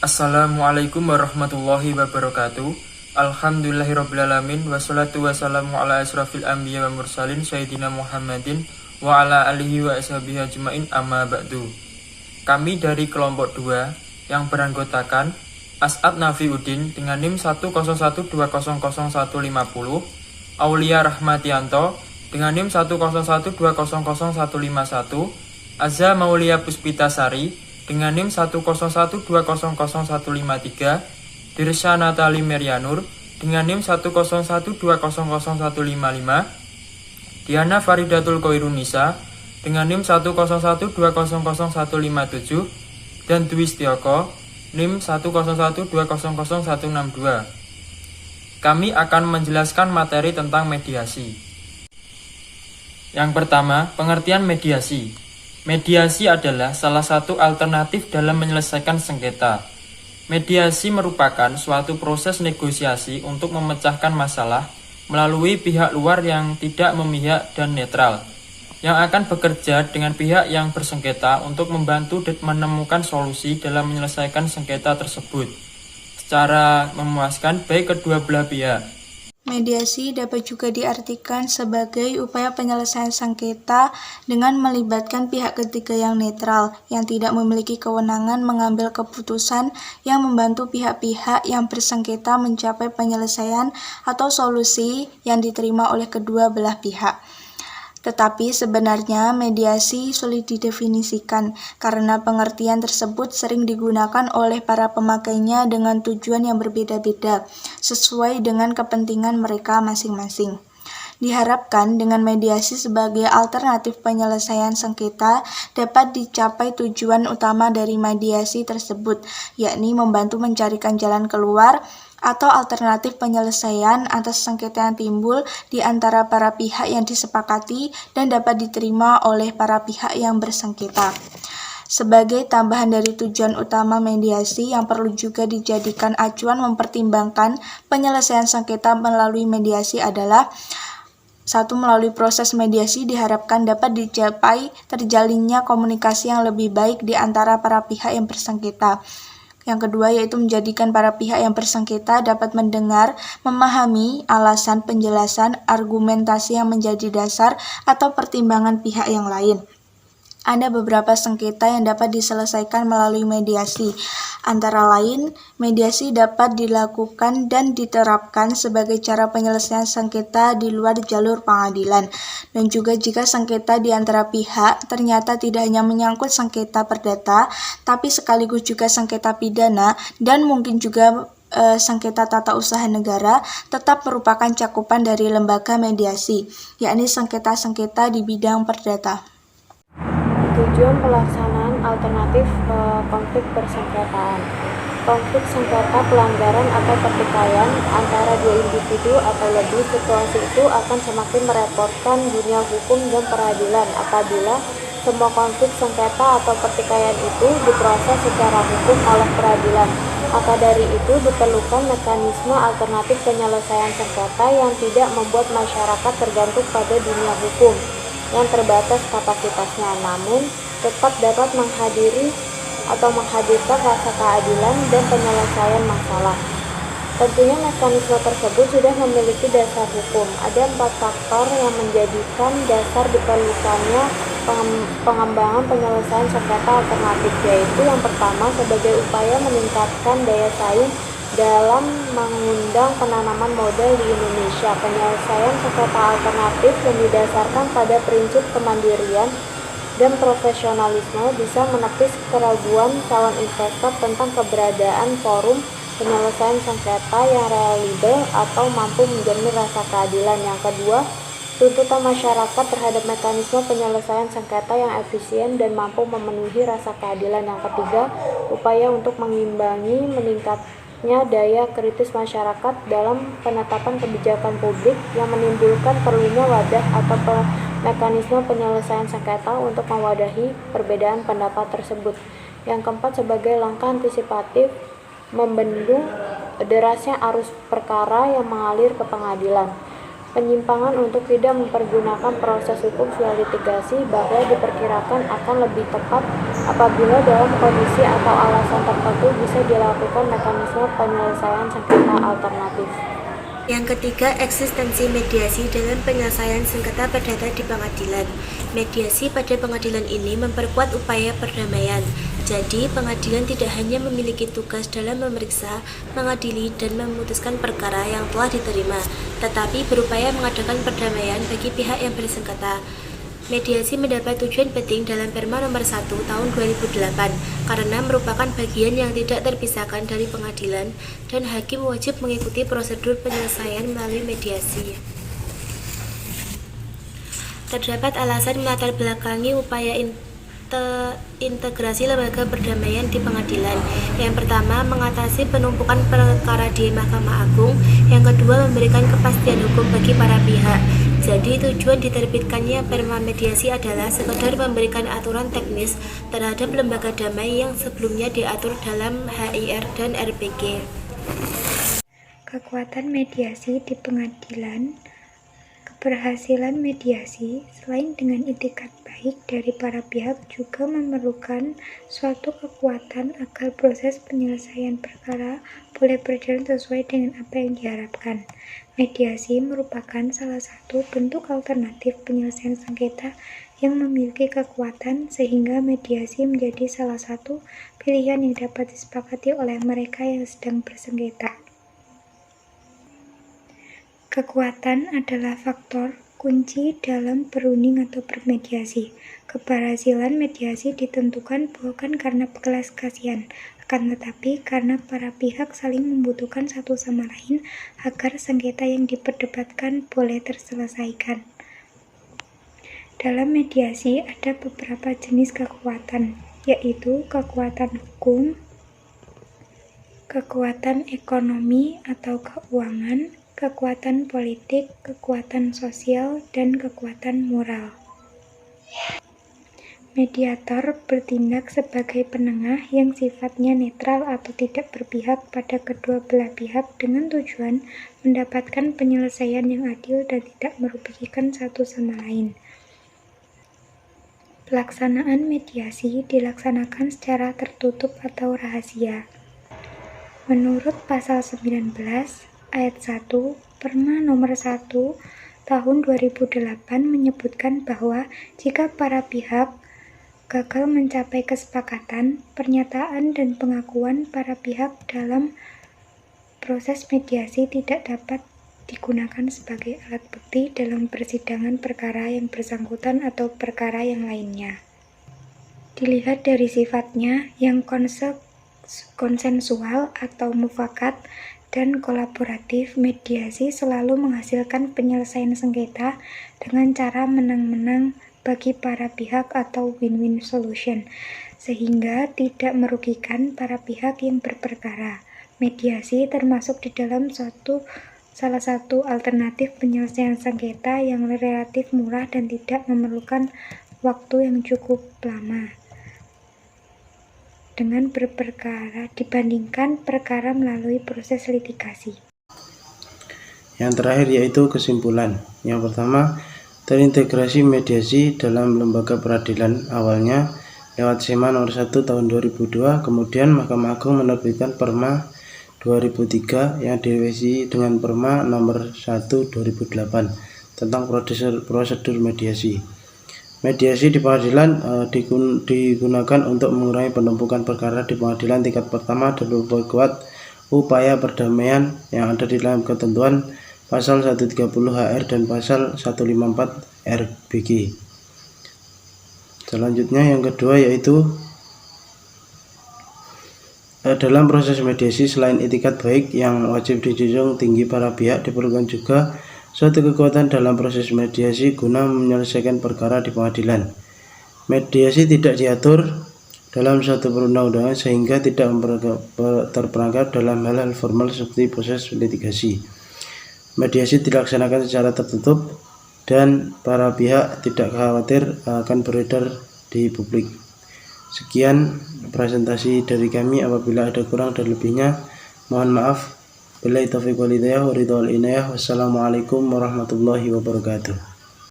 Assalamualaikum warahmatullahi wabarakatuh. Alhamdulillahirrabbilalamin. Wassalatu wassalamu ala asrafil anbiya wa mursalin Sayyidina Muhammadin wa ala alihi wa ashabihi ajmain amma ba'du. Kami dari kelompok 2 yang beranggotakan As'ad Nafiuddin dengan NIM 101200150, Aulia Rahmatianto dengan NIM 101200151, Azza Maulia Puspitasari dengan NIM 101200153, Dirsya Natali Merianur dengan NIM 101200155, Diana Faridatul Koirunisa dengan NIM 101200157, dan Dwi Setioko NIM 101200162. Kami akan menjelaskan materi tentang mediasi. Yang pertama, pengertian mediasi. Mediasi adalah salah satu alternatif dalam menyelesaikan sengketa. Mediasi merupakan suatu proses negosiasi untuk memecahkan masalah melalui pihak luar yang tidak memihak dan netral, yang akan bekerja dengan pihak yang bersengketa untuk membantu menemukan solusi dalam menyelesaikan sengketa tersebut secara memuaskan baik kedua belah pihak. Mediasi dapat juga diartikan sebagai upaya penyelesaian sengketa dengan melibatkan pihak ketiga yang netral, yang tidak memiliki kewenangan mengambil keputusan, yang membantu pihak-pihak yang bersengketa mencapai penyelesaian atau solusi yang diterima oleh kedua belah pihak. Tetapi sebenarnya mediasi sulit didefinisikan karena pengertian tersebut sering digunakan oleh para pemakainya dengan tujuan yang berbeda-beda, sesuai dengan kepentingan mereka masing-masing. Diharapkan dengan mediasi sebagai alternatif penyelesaian sengketa dapat dicapai tujuan utama dari mediasi tersebut, yakni membantu mencarikan jalan keluar atau alternatif penyelesaian atas sengketa yang timbul di antara para pihak yang disepakati dan dapat diterima oleh para pihak yang bersengketa. Sebagai tambahan dari tujuan utama mediasi yang perlu juga dijadikan acuan mempertimbangkan penyelesaian sengketa melalui mediasi adalah: 1. Melalui proses mediasi diharapkan dapat dicapai terjalinnya komunikasi yang lebih baik di antara para pihak yang bersengketa. Yang kedua yaitu menjadikan para pihak yang bersengketa dapat mendengar, memahami alasan, penjelasan, argumentasi yang menjadi dasar atau pertimbangan pihak yang lain. Ada beberapa sengketa yang dapat diselesaikan melalui mediasi. Antara lain, mediasi dapat dilakukan dan diterapkan sebagai cara penyelesaian sengketa di luar jalur pengadilan. Dan juga jika sengketa di antara pihak ternyata tidak hanya menyangkut sengketa perdata, tapi sekaligus juga sengketa pidana dan mungkin juga sengketa tata usaha negara, tetap merupakan cakupan dari lembaga mediasi, yakni sengketa-sengketa di bidang perdata. Tujuan pelaksanaan alternatif konflik persengketaan. Konflik sengketa pelanggaran atau pertikaian antara dua individu atau lebih. Situasi itu akan semakin merepotkan dunia hukum dan peradilan apabila semua konflik sengketa atau pertikaian itu diproses secara hukum oleh peradilan. Maka dari itu diperlukan mekanisme alternatif penyelesaian sengketa yang tidak membuat masyarakat tergantung pada dunia hukum yang terbatas kapasitasnya, namun tetap dapat menghadirkan rasa keadilan dan penyelesaian masalah. Tentunya mekanisme tersebut sudah memiliki dasar hukum. Ada 4 faktor yang menjadikan dasar diperlukannya pengembangan penyelesaian sengketa alternatif, yaitu yang pertama sebagai upaya meningkatkan daya saing dalam mengundang penanaman modal di Indonesia. Penyelesaian sengketa alternatif yang didasarkan pada prinsip kemandirian dan profesionalisme bisa menepis keraguan calon investor tentang keberadaan forum penyelesaian sengketa yang reliabel atau mampu menjamin rasa keadilan. Yang kedua, tuntutan masyarakat terhadap mekanisme penyelesaian sengketa yang efisien dan mampu memenuhi rasa keadilan. Yang ketiga, upaya untuk mengimbangi meningkatnya daya kritis masyarakat dalam penetapan kebijakan publik yang menimbulkan perlunya wadah atau mekanisme penyelesaian sengketa untuk mewadahi perbedaan pendapat tersebut. Yang keempat, sebagai langkah antisipatif membendung derasnya arus perkara yang mengalir ke pengadilan. Penyimpangan untuk tidak mempergunakan proses hukum setelah litigasi bahwa diperkirakan akan lebih tepat apabila dalam kondisi atau alasan tertentu bisa dilakukan mekanisme penyelesaian sengketa alternatif. Yang ketiga, eksistensi mediasi dalam penyelesaian sengketa perdata di pengadilan. Mediasi pada pengadilan ini memperkuat upaya perdamaian. Jadi, pengadilan tidak hanya memiliki tugas dalam memeriksa, mengadili, dan memutuskan perkara yang telah diterima, tetapi berupaya mengadakan perdamaian bagi pihak yang bersengketa. Mediasi mendapat tujuan penting dalam Perma Nomor 1 Tahun 2008 karena merupakan bagian yang tidak terpisahkan dari pengadilan dan hakim wajib mengikuti prosedur penyelesaian melalui mediasi. Terdapat alasan melatar belakangi upaya integrasi lembaga perdamaian di pengadilan. Yang pertama, mengatasi penumpukan perkara di Mahkamah Agung. Yang kedua, memberikan kepastian hukum bagi para pihak. Jadi tujuan diterbitkannya Perma Mediasi adalah sekedar memberikan aturan teknis terhadap lembaga damai yang sebelumnya diatur dalam HIR dan RPG. Kekuatan mediasi di pengadilan. Keberhasilan mediasi selain dengan itikat baik dari para pihak juga memerlukan suatu kekuatan agar proses penyelesaian perkara boleh berjalan sesuai dengan apa yang diharapkan. Mediasi merupakan salah satu bentuk alternatif penyelesaian sengketa yang memiliki kekuatan sehingga mediasi menjadi salah satu pilihan yang dapat disepakati oleh mereka yang sedang bersengketa. Kekuatan adalah faktor kunci dalam berunding atau bermediasi. Keberhasilan mediasi ditentukan bukan karena belas kasihan, akan tetapi karena para pihak saling membutuhkan satu sama lain agar sengketa yang diperdebatkan boleh terselesaikan. Dalam mediasi ada beberapa jenis kekuatan, yaitu kekuatan hukum, kekuatan ekonomi atau keuangan, kekuatan politik, kekuatan sosial, dan kekuatan moral. Mediator bertindak sebagai penengah yang sifatnya netral atau tidak berpihak pada kedua belah pihak dengan tujuan mendapatkan penyelesaian yang adil dan tidak merugikan satu sama lain. Pelaksanaan mediasi dilaksanakan secara tertutup atau rahasia. Menurut pasal 19 ayat 1 Perma Nomor 1 Tahun 2008 menyebutkan bahwa jika para pihak gagal mencapai kesepakatan, pernyataan dan pengakuan para pihak dalam proses mediasi tidak dapat digunakan sebagai alat bukti dalam persidangan perkara yang bersangkutan atau perkara yang lainnya. Dilihat dari sifatnya yang konsensual atau mufakat dan kolaboratif, mediasi selalu menghasilkan penyelesaian sengketa dengan cara menang-menang bagi para pihak atau win-win solution, sehingga tidak merugikan para pihak yang berperkara. Mediasi termasuk di dalam salah satu alternatif penyelesaian sengketa yang relatif murah dan tidak memerlukan waktu yang cukup lama dengan berperkara dibandingkan perkara melalui proses litigasi. Yang terakhir yaitu kesimpulan. Yang pertama, terintegrasi mediasi dalam lembaga peradilan awalnya lewat SEMA nomor 1 tahun 2002, kemudian Mahkamah Agung menerbitkan Perma 2003 yang direvisi dengan Perma nomor 1 2008 tentang prosedur mediasi. Mediasi di pengadilan digunakan untuk mengurangi penumpukan perkara di pengadilan tingkat pertama dan memperkuat upaya perdamaian yang ada di dalam ketentuan pasal 130 HR dan pasal 154 RBG. Selanjutnya yang kedua yaitu dalam proses mediasi selain itikat baik yang wajib dijunjung tinggi para pihak, diperlukan juga suatu kekuatan dalam proses mediasi guna menyelesaikan perkara di pengadilan. Mediasi tidak diatur dalam suatu perundang-undangan sehingga tidak terperangkap dalam hal-hal formal seperti proses litigasi. Mediasi dilaksanakan secara tertutup dan para pihak tidak khawatir akan beredar di publik. Sekian presentasi dari kami. Apabila ada kurang dan lebihnya mohon maaf. Billahi taufiq wal hidayah wa ridwal inayah. Wassalamualaikum warahmatullahi wabarakatuh.